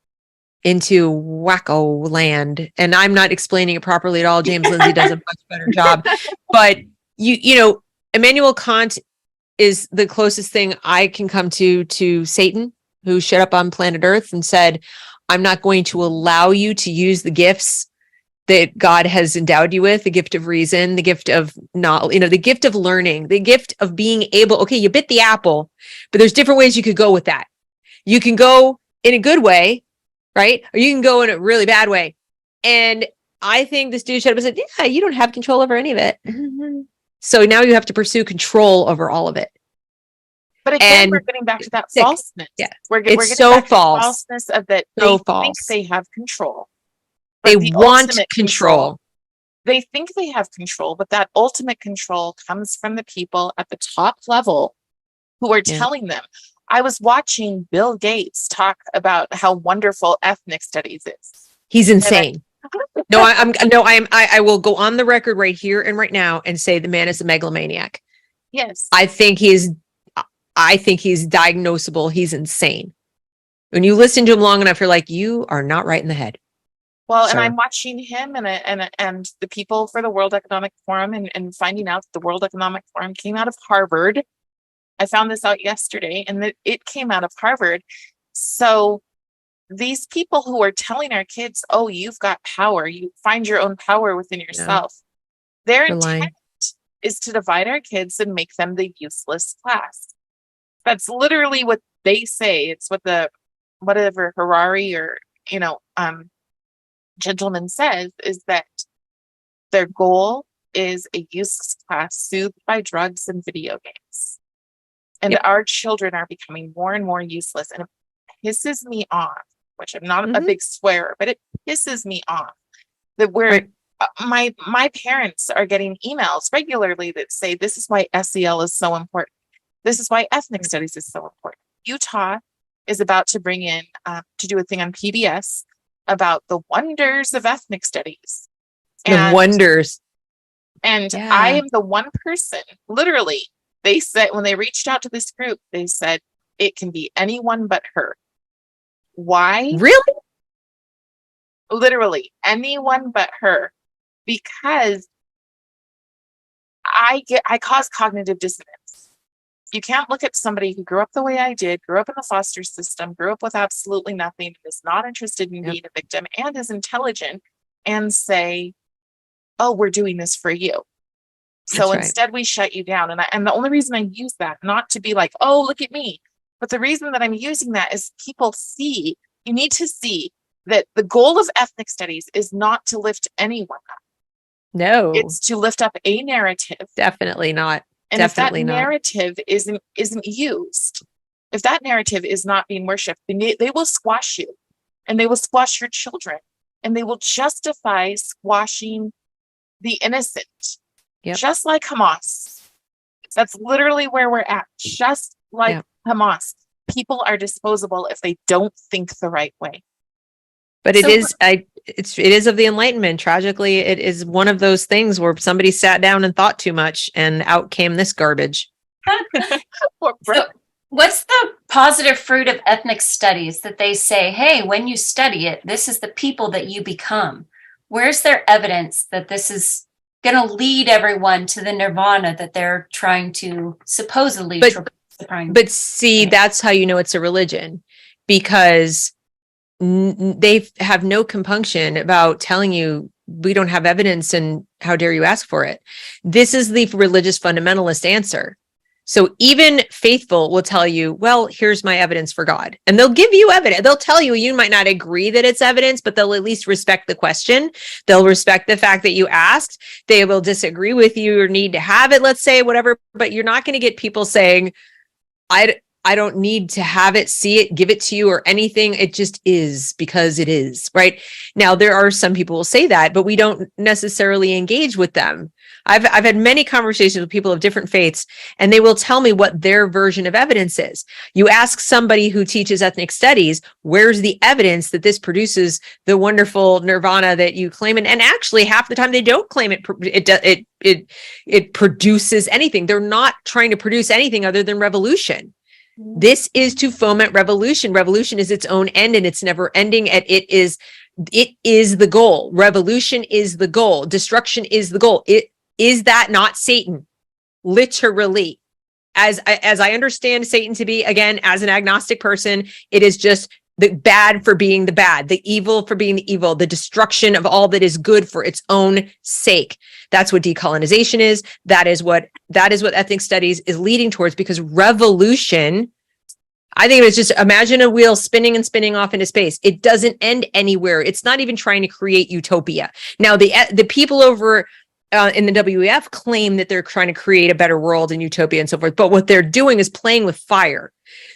into wacko land. And I'm not explaining it properly at all. James Lindsay does a much better job. But Immanuel Kant is the closest thing I can come to Satan, who showed up on planet Earth and said, I'm not going to allow you to use the gifts that God has endowed you with, the gift of reason, the gift of knowledge, the gift of learning, the gift of being able, okay, you bit the apple, but there's different ways you could go with that. You can go in a good way, right? Or you can go in a really bad way. And I think this dude showed up and said, yeah, you don't have control over any of it. So now you have to pursue control over all of it. But again, we're getting back to that falseness. Yeah. We're It's getting so back to the false. falseness of that. So They false. think they have control. They But the want ultimate control. They think they have control, but that ultimate control comes from the people at the top level who are telling them. I was watching Bill Gates talk about how wonderful ethnic studies is. He's insane. I will go on the record right here and right now and say the man is a megalomaniac. Yes. I think he's diagnosable. He's insane. When you listen to him long enough, you're like, you are not right in the head. Well, Sir. and I'm watching him and the people for the World Economic Forum and finding out that the World Economic Forum came out of Harvard. I found this out yesterday, and that it came out of Harvard. So these people who are telling our kids, oh, you've got power, you find your own power within yourself. Their intent is to divide our kids and make them the useless class. That's literally what they say. It's what whatever Harari or, gentleman says, is that their goal is a useless class soothed by drugs and video games. And our children are becoming more and more useless. And it pisses me off, which I'm not a big swearer, but it pisses me off that my parents are getting emails regularly that say, this is why SEL is so important. This is why ethnic studies is so important. Utah is about to bring in, to do a thing on PBS about the wonders of ethnic studies. The wonders. And I am the one person, literally, they said, when they reached out to this group, they said, it can be anyone but her. Why? Really? Literally, anyone but her. Because I cause cognitive dissonance. You can't look at somebody who grew up the way I did, grew up in the foster system, grew up with absolutely nothing, is not interested in being a victim, and is intelligent, and say, oh, we're doing this for you. So instead we shut you down. And the only reason I use that, not to be like, oh, look at me, but the reason that I'm using that is people see, you need to see that the goal of ethnic studies is not to lift anyone up. No, It's to lift up a narrative. definitely not. And Definitely if that not. narrative isn't used, if that narrative is not being worshipped, then they will squash you, and they will squash your children, and they will justify squashing the innocent. Yep. Just like Hamas. That's literally where we're at. Just like Hamas. People are disposable if they don't think the right way. But it is of the Enlightenment. Tragically, it is one of those things where somebody sat down and thought too much, and out came this garbage. So what's the positive fruit of ethnic studies that they say, hey, when you study it, this is the people that you become? Where's their evidence that this is going to lead everyone to the nirvana that they're trying to supposedly But see, that's how you know it's a religion, because they have no compunction about telling you we don't have evidence and how dare you ask for it. This is the religious fundamentalist answer. So even faithful will tell you, well, here's my evidence for God. And they'll give you evidence. They'll tell you, you might not agree that it's evidence, but they'll at least respect the question. They'll respect the fact that you asked. They will disagree with you or need to have it, let's say, whatever. But you're not going to get people saying, I don't need to have it, see it, give it to you or anything. It just is because it is, right? Now, there are some people who will say that, but we don't necessarily engage with them. I've had many conversations with people of different faiths, and they will tell me what their version of evidence is. You ask somebody who teaches ethnic studies, where's the evidence that this produces the wonderful nirvana that you claim? And actually, half the time they don't claim it produces anything. They're not trying to produce anything other than revolution. This is to foment revolution. Revolution is its own end, and it's never ending. And it is the goal. Revolution is the goal. Destruction is the goal. Is that not Satan? Literally. As I understand Satan to be, again, as an agnostic person, it is just the bad for being the bad, the evil for being the evil, the destruction of all that is good for its own sake. That's what decolonization is. That is what ethnic studies is leading towards, because revolution, I think it was just, imagine a wheel spinning and spinning off into space. It doesn't end anywhere. It's not even trying to create utopia. Now, the people over in the WEF claim that they're trying to create a better world and utopia and so forth. But what they're doing is playing with fire.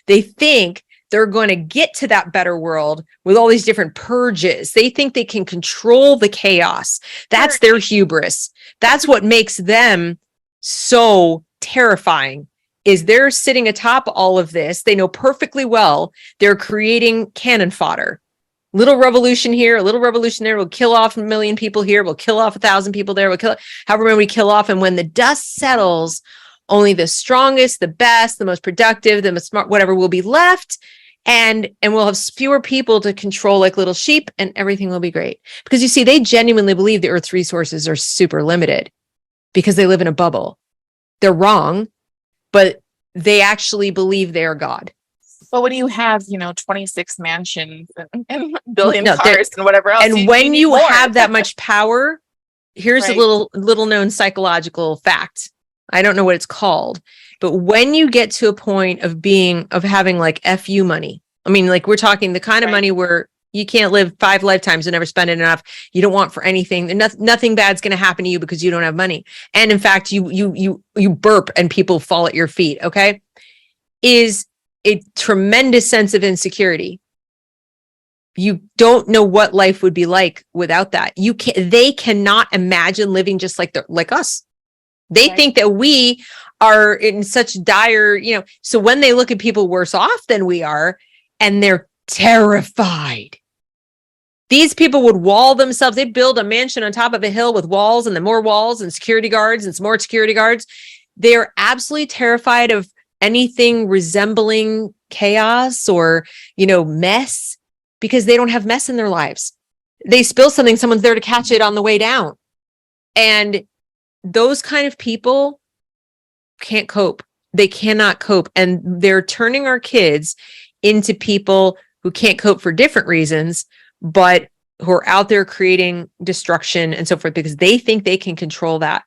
They think they're going to get to that better world with all these different purges. They think they can control the chaos. That's their hubris. That's what makes them so terrifying, is they're sitting atop all of this. They know perfectly well they're creating cannon fodder. Little revolution here, a little revolution there. We'll kill off 1 million people here. We'll kill off 1,000 people there. We'll kill however many we kill off. And when the dust settles, only the strongest, the best, the most productive, the most smart, whatever will be left. And we'll have fewer people to control like little sheep, and everything will be great. Because you see, they genuinely believe the Earth's resources are super limited because they live in a bubble. They're wrong, but they actually believe they are God. But when you have, 26 mansions and billion cars and whatever else. And when you have that much power, here's a little known psychological fact. I don't know what it's called, but when you get to a point of having like FU money, I mean, like we're talking the kind of money where you can't live 5 lifetimes and never spend it enough. You don't want for anything. Nothing bad's going to happen to you because you don't have money. And in fact, you burp and people fall at your feet. Okay. Is a tremendous sense of insecurity. You don't know what life would be like without that. They cannot imagine living just like us. They think that we are in such dire, so when they look at people worse off than we are, and they're terrified. These people would wall themselves. They build a mansion on top of a hill with walls and then more walls and security guards and some more security guards. They're absolutely terrified of anything resembling chaos or, mess, because they don't have mess in their lives. They spill something, someone's there to catch it on the way down. And those kind of people can't cope. They cannot cope. And they're turning our kids into people who can't cope for different reasons, but who are out there creating destruction and so forth because they think they can control that.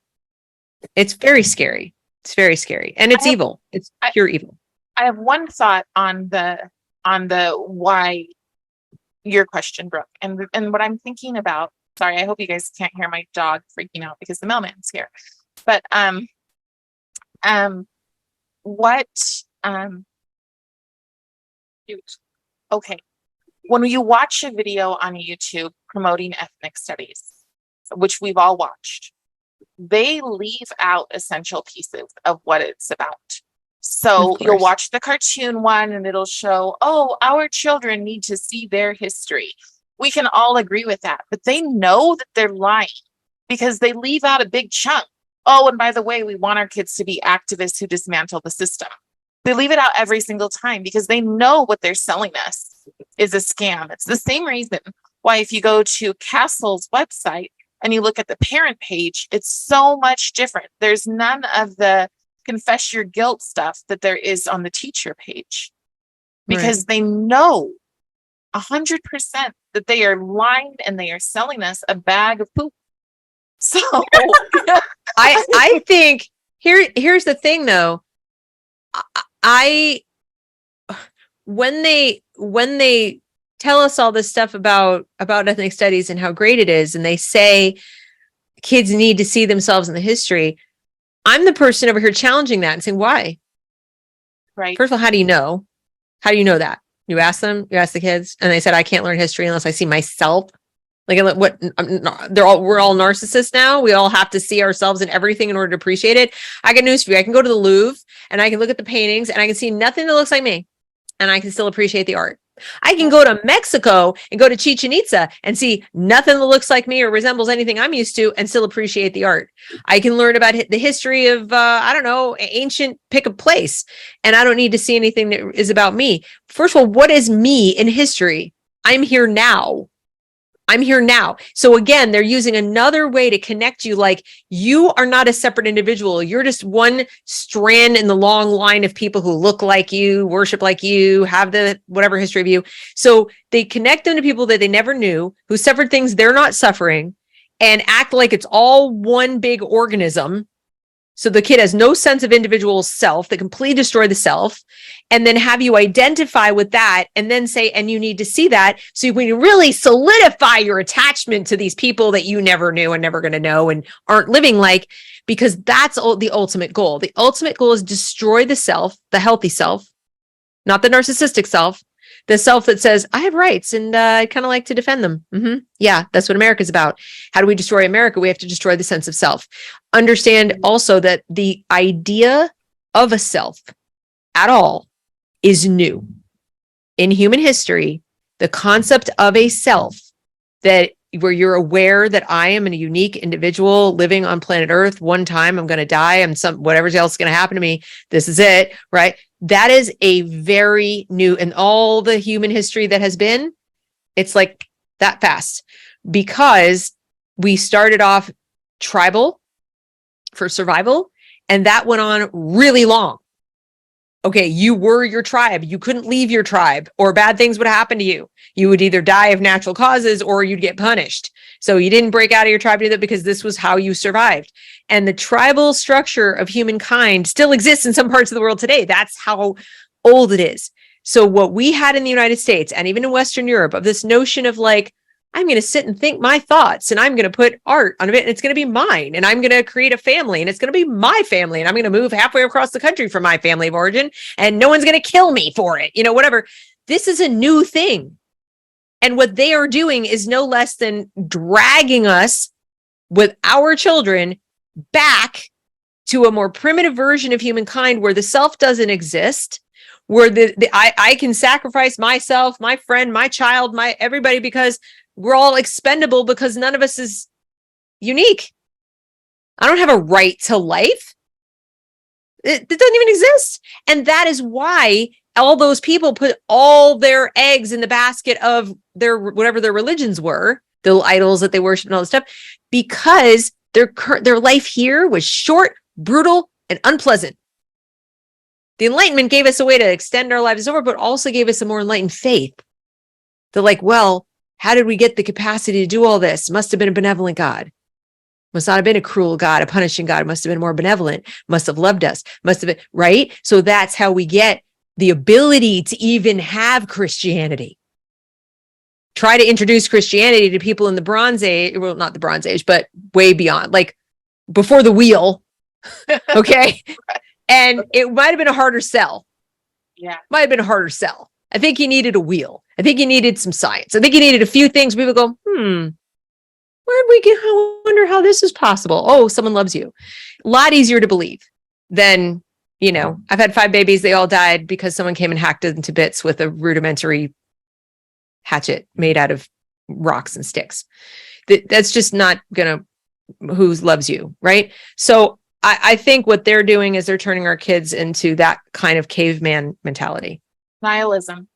It's very scary. It's very scary. And it's evil. It's pure evil. I have one thought on the why your question, Brooke. And what I'm thinking about Sorry, I hope you guys can't hear my dog freaking out because the mailman's here. But what shoot. Okay. When you watch a video on YouTube promoting ethnic studies, which we've all watched, they leave out essential pieces of what it's about. So Of you'll course. watch the cartoon one and it'll show, oh, our children need to see their history. We can all agree with that, but they know that they're lying because they leave out a big chunk. Oh, and by the way, we want our kids to be activists who dismantle the system. They leave it out every single time because they know what they're selling us is a scam. It's the same reason why if you go to Castle's website and you look at the parent page, it's so much different. There's none of the confess your guilt stuff that there is on the teacher page because they know 100% that they are lying and they are selling us a bag of poop. So I think here's the thing though. When they tell us all this stuff about ethnic studies and how great it is, and they say kids need to see themselves in the history, I'm the person over here challenging that and saying, why? right. First of all, how do you know? How do you know that? You ask them, you ask the kids, and they said, I can't learn history unless I see myself. Like what? We're all narcissists now. We all have to see ourselves in everything in order to appreciate it. I got news for you. I can go to the Louvre and I can look at the paintings and I can see nothing that looks like me, and I can still appreciate the art. I can go to Mexico and go to Chichen Itza and see nothing that looks like me or resembles anything I'm used to and still appreciate the art. I can learn about the history of, I don't know, ancient pick a place, and I don't need to see anything that is about me. First of all, what is me in history? I'm here now. I'm here now. So again, they're using another way to connect you. Like, you are not a separate individual. You're just one strand in the long line of people who look like you, worship like you, have the whatever history of you. So they connect them to people that they never knew, who suffered things they're not suffering, and act like it's all one big organism. So the kid has no sense of individual self. They completely destroy the self, and then have you identify with that and then say, and you need to see that. So you can really solidify your attachment to these people that you never knew and never going to know and aren't living like, because that's the ultimate goal. The ultimate goal is destroy the self, the healthy self, not the narcissistic self, the self that says, I have rights and I kind of like to defend them. Yeah, that's what America's about. How do we destroy America? We have to destroy the sense of self. Understand also that the idea of a self at all is new. In human history, the concept of a self, that where you're aware that I am a unique individual living on planet Earth. One time I'm going to die. Whatever else is going to happen to me. This is it, right? That is a very new, and all the human history that has been, it's like that fast, because we started off tribal for survival, and that went on really long. Okay, you were your tribe. You couldn't leave your tribe, or bad things would happen to you. You would either die of natural causes or you'd get punished. So you didn't break out of your tribe to do that because this was how you survived. And the tribal structure of humankind still exists in some parts of the world today. That's how old it is. So what we had in the United States and even in Western Europe of this notion of like, I'm going to sit and think my thoughts, and I'm going to put art on it, and it's going to be mine, and I'm going to create a family, and it's going to be my family, and I'm going to move halfway across the country from my family of origin, and no one's going to kill me for it, whatever. This is a new thing. And what they are doing is no less than dragging us with our children back to a more primitive version of humankind where the self doesn't exist, where I can sacrifice myself, my friend, my child, my everybody, because we're all expendable, because none of us is unique. I don't have a right to life. It doesn't even exist. And that is why all those people put all their eggs in the basket of their, whatever their religions were, the idols that they worship and all this stuff, because their life here was short, brutal, and unpleasant. The Enlightenment gave us a way to extend our lives over, but also gave us a more enlightened faith. They're like, well, how did we get the capacity to do all this? Must have been a benevolent God. Must not have been a cruel God, a punishing God. Must have been more benevolent. Must have loved us. Must have been, right? So that's how we get the ability to even have Christianity. try to introduce Christianity to people in the Bronze Age, well, not the Bronze Age, but way beyond, like before the wheel. Okay. And it might have been a harder sell. Yeah. Might have been a harder sell. I think he needed a wheel. I think he needed some science. I think he needed a few things. We would go, where'd we get? I wonder how this is possible. Oh, someone loves you. A lot easier to believe than, I've had 5 babies. They all died because someone came and hacked it into bits with a rudimentary hatchet made out of rocks and sticks. That's just not gonna, who loves you, right? So I think what they're doing is they're turning our kids into that kind of caveman mentality. Nihilism.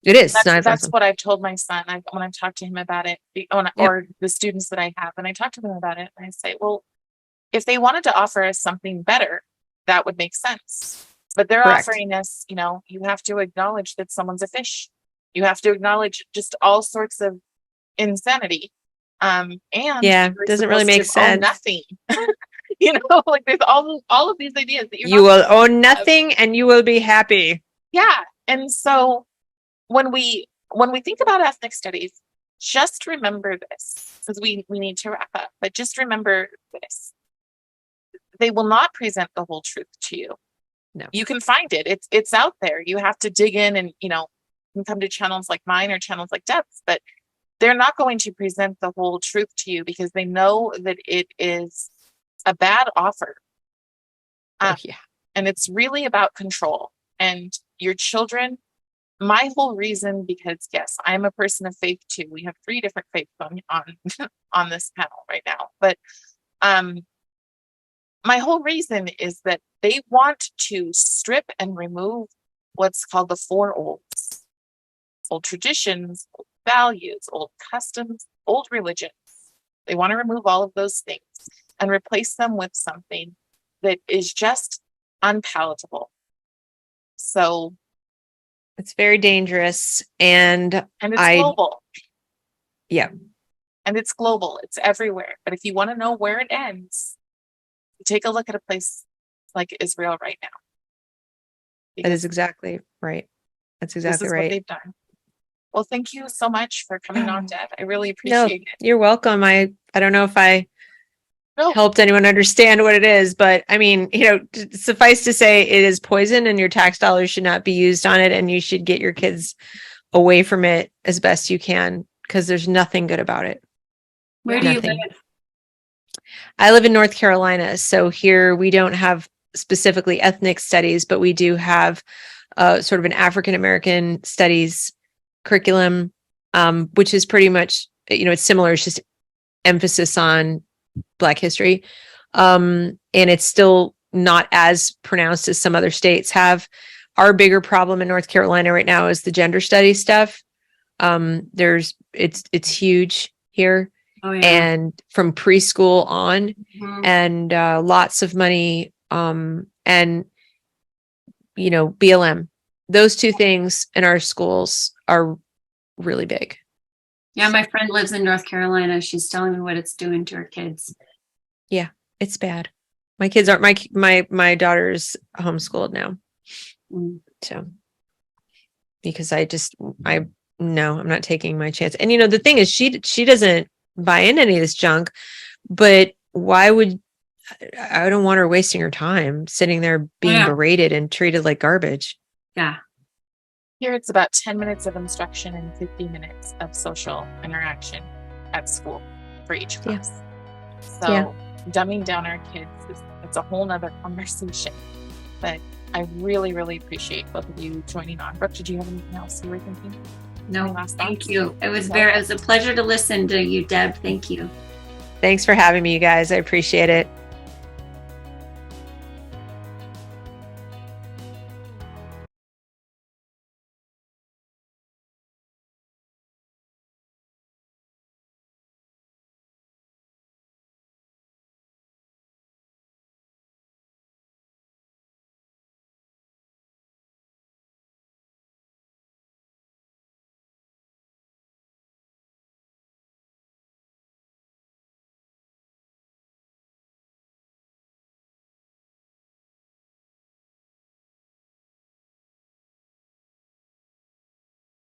It is. That's what I've told my son when I've talked to him about it, or the students that I have, and I talk to them about it, and I say, well, if they wanted to offer us something better, that would make sense. But they're Correct. offering us, you have to acknowledge that someone's a fish. You have to acknowledge just all sorts of insanity. And doesn't really make sense. Nothing. Like there's all of these ideas that you will own nothing and you will be happy. Yeah. And so when we think about ethnic studies, just remember this, because we need to wrap up, but just remember this. They will not present the whole truth to you. No. You can find it. It's out there. You have to dig in and, you can come to channels like mine or channels like Deb's, but they're not going to present the whole truth to you because they know that it is a bad offer. And it's really about control. And your children, my whole reason, because yes, I'm a person of faith too. We have 3 different faiths on this panel right now. But my whole reason is that they want to strip and remove what's called the 4 olds. Old traditions, old values, old customs, old religions. They want to remove all of those things and replace them with something that is just unpalatable. So it's very dangerous, and it's global. Yeah. And it's global. It's everywhere. But if you want to know where it ends, take a look at a place like Israel right now. That is exactly right. That's exactly right. What they've done. Well, thank you so much for coming on, Deb. I really appreciate it. You're welcome. I don't know if I helped anyone understand what it is, but I mean, suffice to say, it is poison and your tax dollars should not be used on it. And you should get your kids away from it as best you can, because there's nothing good about it. Where do you live? I live in North Carolina. So here we don't have specifically ethnic studies, but we do have sort of an African-American studies curriculum, which is pretty much, it's similar. It's just emphasis on Black history. And it's still not as pronounced as some other states have. Our bigger problem in North Carolina right now is the gender studies stuff. It's huge here. Oh, yeah. And from preschool on, and lots of money, and BLM. Those 2 things in our schools are really big. Yeah, my friend lives in North Carolina. She's telling me what it's doing to her kids. Yeah, it's bad. My kids aren't my daughter's homeschooled now. So because I'm not taking my chance. And the thing is, she doesn't buy in any of this junk, but I don't want her wasting her time sitting there being berated and treated like garbage. Yeah. Here it's about 10 minutes of instruction and 50 minutes of social interaction at school for each class. So dumbing down our kids, it's a whole nother conversation. But I really, really appreciate both of you joining on. Brooke, did you have anything else you were thinking? No, thank you. It was a pleasure to listen to you, Deb. Thank you. Thanks for having me, you guys. I appreciate it.